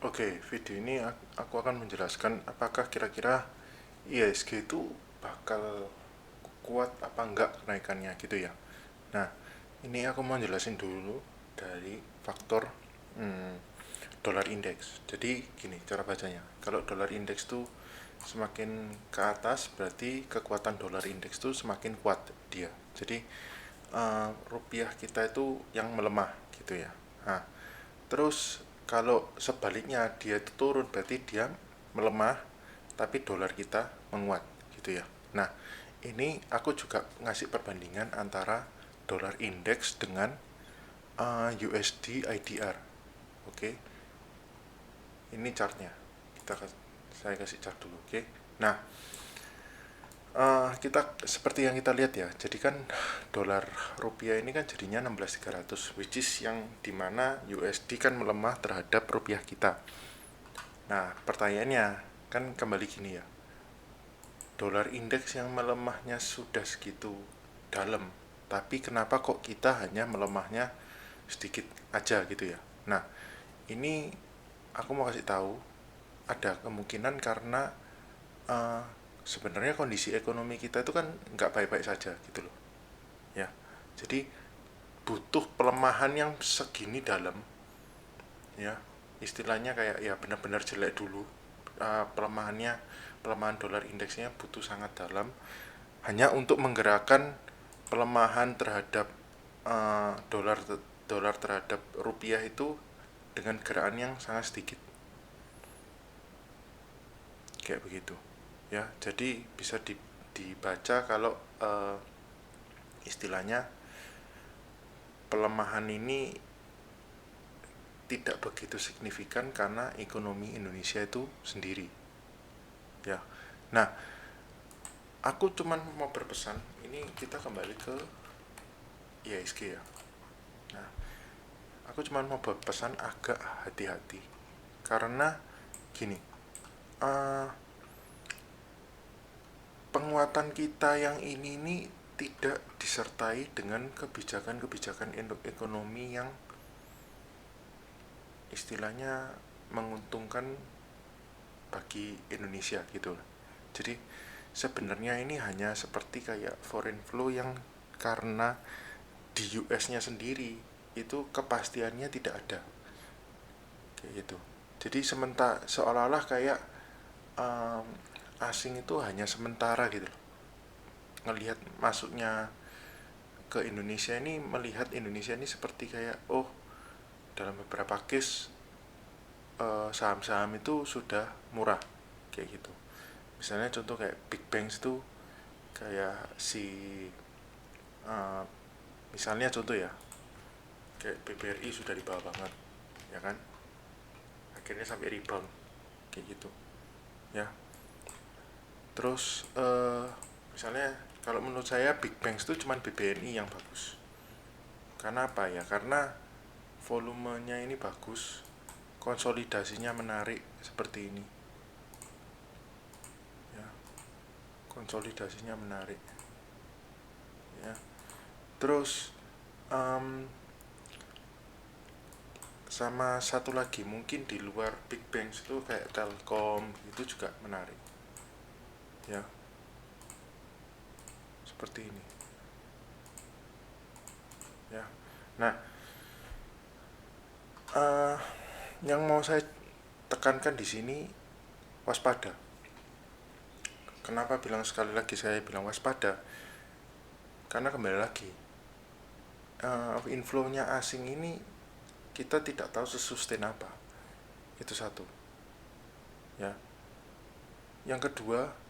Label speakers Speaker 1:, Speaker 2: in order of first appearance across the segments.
Speaker 1: Oke, video ini aku akan menjelaskan apakah kira-kira IHSG itu bakal kuat apa enggak kenaikannya gitu ya. Nah, ini aku mau jelasin dulu dari faktor hmm, dolar indeks. Jadi gini cara bacanya. Kalau dolar indeks tuh semakin ke atas berarti kekuatan dolar indeks tuh semakin kuat dia. Jadi rupiah kita itu yang melemah gitu ya. Nah, terus kalau sebaliknya dia itu turun berarti dia melemah tapi dolar kita menguat gitu ya. Nah, ini aku juga ngasih perbandingan antara dolar indeks dengan USD IDR. Oke. Ini chartnya. Saya kasih chart dulu, oke. Nah, kita seperti yang kita lihat ya. Jadi kan dolar rupiah ini kan jadinya 16.300 which is yang dimana USD kan melemah terhadap rupiah kita. Nah, pertanyaannya kan kembali gini ya. Dolar indeks yang melemahnya sudah segitu dalam, tapi kenapa kok kita hanya melemahnya sedikit aja gitu ya. Nah, ini aku mau kasih tahu ada kemungkinan karena uh, sebenarnya kondisi ekonomi kita itu kan nggak baik-baik saja gitu loh ya. Jadi butuh pelemahan yang segini dalam ya, istilahnya kayak ya benar-benar jelek dulu. Pelemahan dolar indeksnya butuh sangat dalam hanya untuk menggerakkan pelemahan terhadap dolar dolar terhadap rupiah itu dengan gerakan yang sangat sedikit kayak begitu ya. Jadi bisa dibaca kalau istilahnya pelemahan ini tidak begitu signifikan karena ekonomi Indonesia itu sendiri ya. Nah, aku cuman mau berpesan, ini kita kembali ke IHSG ya. Nah, aku cuman mau berpesan agak hati-hati karena gini, uh, penguatan kita yang ini tidak disertai dengan kebijakan-kebijakan ekonomi yang istilahnya menguntungkan bagi Indonesia gitu. Jadi sebenarnya ini hanya seperti kayak foreign flow yang karena di US-nya sendiri itu kepastiannya tidak ada kayak gitu. Jadi sementara seolah-olah kayak um, asing itu hanya sementara gitu loh. Ngelihat masuknya ke Indonesia ini, melihat Indonesia ini seperti kayak oh dalam beberapa case saham-saham itu sudah murah kayak gitu. Misalnya contoh kayak big banks itu kayak si uh, misalnya contoh ya kayak BBRI sudah di bawah banget ya kan, akhirnya sampai rebound kayak gitu ya. Terus misalnya kalau menurut saya big banks itu cuma BBNI yang bagus. Karena apa ya? Karena volumenya ini bagus, konsolidasinya menarik seperti ini ya. Konsolidasinya menarik ya. Terus um, sama satu lagi mungkin di luar big banks itu kayak Telkom itu juga menarik ya, seperti ini ya. Nah, uh, yang mau saya tekankan di sini waspada. Kenapa bilang sekali lagi saya bilang waspada? Karena kembali lagi inflow-nya asing ini kita tidak tahu sesustain apa. Itu satu ya. Yang kedua,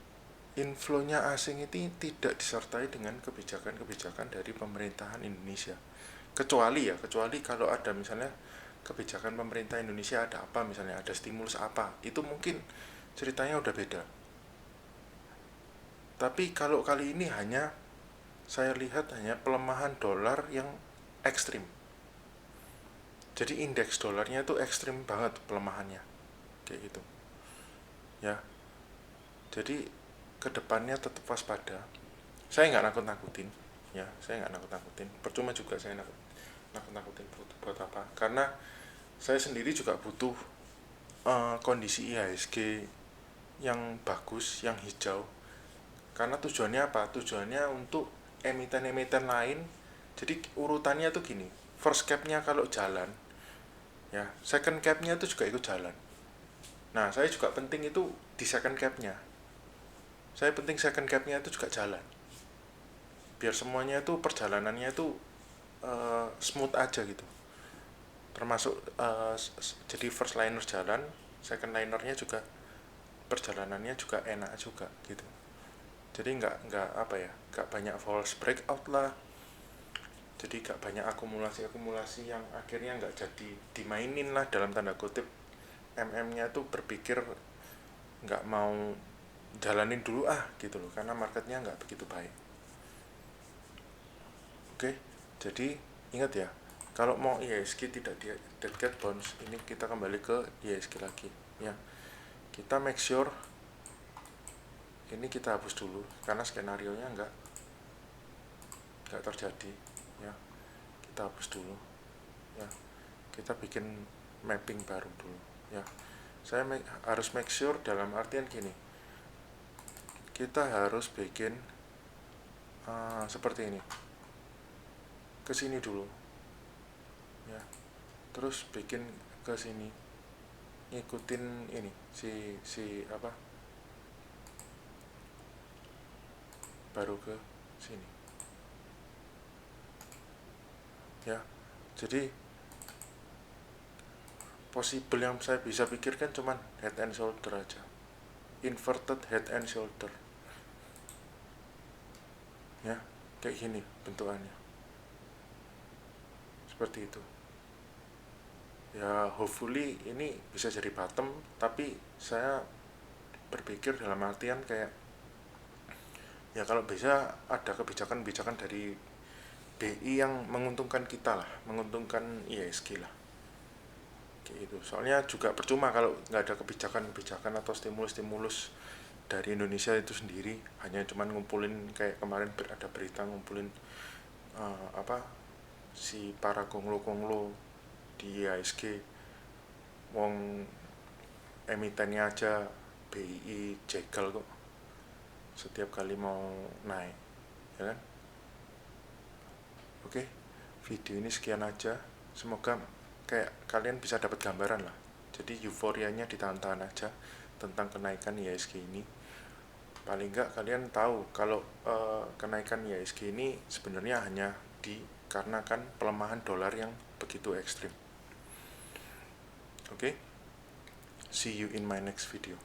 Speaker 1: inflow-nya asing itu tidak disertai dengan kebijakan-kebijakan dari pemerintahan Indonesia. Kecuali kalau ada misalnya kebijakan pemerintah Indonesia ada apa, misalnya ada stimulus apa, itu mungkin ceritanya udah beda. Tapi kalau kali ini hanya saya lihat hanya pelemahan dolar yang ekstrim. Jadi indeks dolarnya itu ekstrim banget pelemahannya kayak gitu ya. Jadi kedepannya tetap waspada. Saya nggak nakut-nakutin ya, saya nggak nakut-nakutin, percuma juga saya nakut-nakutin buat apa, karena saya sendiri juga butuh kondisi IHSG yang bagus, yang hijau. Karena tujuannya apa? Tujuannya untuk emiten-emiten lain. Jadi urutannya tuh gini, first cap-nya kalau jalan, ya second cap-nya itu juga ikut jalan. Nah, saya juga penting itu di second cap-nya. Saya penting second cap-nya itu juga jalan. Biar semuanya itu perjalanannya itu smooth aja gitu. Termasuk jadi first liner jalan, second linernya juga perjalanannya juga enak juga gitu. Jadi nggak apa ya, nggak banyak false breakout lah. Jadi nggak banyak akumulasi yang akhirnya nggak jadi dimainin lah dalam tanda kutip. MM-nya tuh berpikir nggak mau jalanin dulu gitu loh, karena marketnya nggak begitu baik. Oke, jadi ingat ya, kalau mau IHSG tidak di dead cat bounce, ini kita kembali ke IHSG lagi ya. Kita make sure ini kita hapus dulu karena skenario nya nggak terjadi ya. Kita hapus dulu ya, kita bikin mapping baru dulu ya. Saya harus make sure dalam artian gini, kita harus bikin seperti ini, ke sini dulu ya, terus bikin ke sini, ngikutin ini si apa, baru ke sini ya. Jadi possible yang saya bisa pikirkan cuman head and shoulder aja, inverted head and shoulder ya, kayak gini bentukannya, seperti itu ya. Hopefully ini bisa jadi bottom, tapi saya berpikir dalam artian kayak ya kalau bisa ada kebijakan-kebijakan dari BI yang menguntungkan kita lah, menguntungkan IHSG lah kayak gitu. Soalnya juga percuma kalau nggak ada kebijakan-kebijakan atau stimulus-stimulus dari Indonesia itu sendiri, hanya cuman ngumpulin kayak kemarin ada berita ngumpulin apa si para konglo di IHSG, wong emitennya aja BI jegal kok setiap kali mau naik ya kan. Oke, video ini sekian aja, semoga kayak kalian bisa dapat gambaran lah. Jadi euforianya ditahan-tahan aja tentang kenaikan IHSG ini. Paling nggak kalian tahu kalau kenaikan IHSG ini sebenarnya hanya dikarenakan pelemahan dolar yang begitu ekstrim. Oke, see you in my next video.